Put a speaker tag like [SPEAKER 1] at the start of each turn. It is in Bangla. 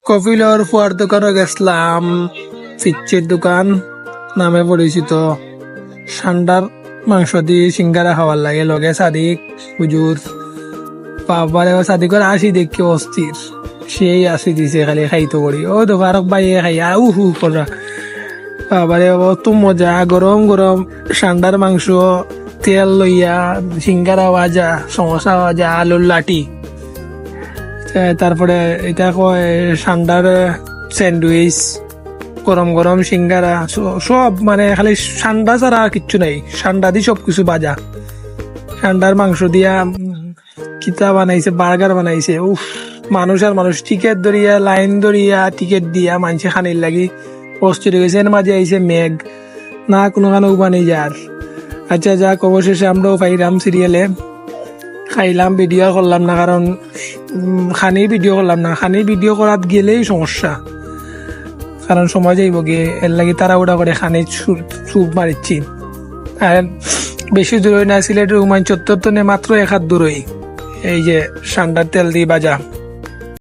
[SPEAKER 1] কফি লওয়ার ফুয়ার দোকানে গেছিলাম, ফিচ্চির দোকান নামে পরিচিত। সান্ডার মাংস দিয়ে সিঙ্গারা খাওয়ার লাগে, লগে সাদিক হুজুর বাবারে সাদিকের আসি দেখি অস্থির, সেই আসি দিছে খালি খাইতো করি ও দোকানক বাইয়ে খাই উহু করা বাবারে অত মজা। গরম গরম সান্ডার মাংস, তেল লইয়া সিঙ্গারা ভাজা, সমোসা ভাজা, আলুর লাটি, তারপরে এটা কয় সান্ডার স্যান্ডউইচ, গরম গরম সিঙ্গারা, সব মানে খালি সান্ডা ছাড়া আর কিচ্ছু নাই। সান্ডা দিয়ে সবকিছু ভাজা, সান্ডার মাংস দিয়া কিতা বানাইছে, বার্গার বানাইছে। উফ, মানুষ আর মানুষ টিকিট ধরিয়া লাইন ধরিয়া টিকিট দিয়া মানছে খানির লাগি অস্থির হয়ে গেছে। এর মাঝে আইছে মেঘ, না কোনো কানো উপানি যার। আচ্ছা যাক, অবশেষে আমরাও পাইলাম সিরিয়ালে, খাইলাম। ভিডিও করলাম না কারণ খানি ভিডিও করলাম না, খানি ভিডিও করাত গেলেই সমস্যা, কারণ সময় যাইব গিয়ে, এর লাগি তাড়াহুড়া করে খানি চুপ মারিচ্ছি। আর বেশি দূরে না, সিলেটের হুমায়ুন চত্বর তো মাত্র 1 হাত দূরই এই যে সান্ডার তেল দিয়ে বাজা।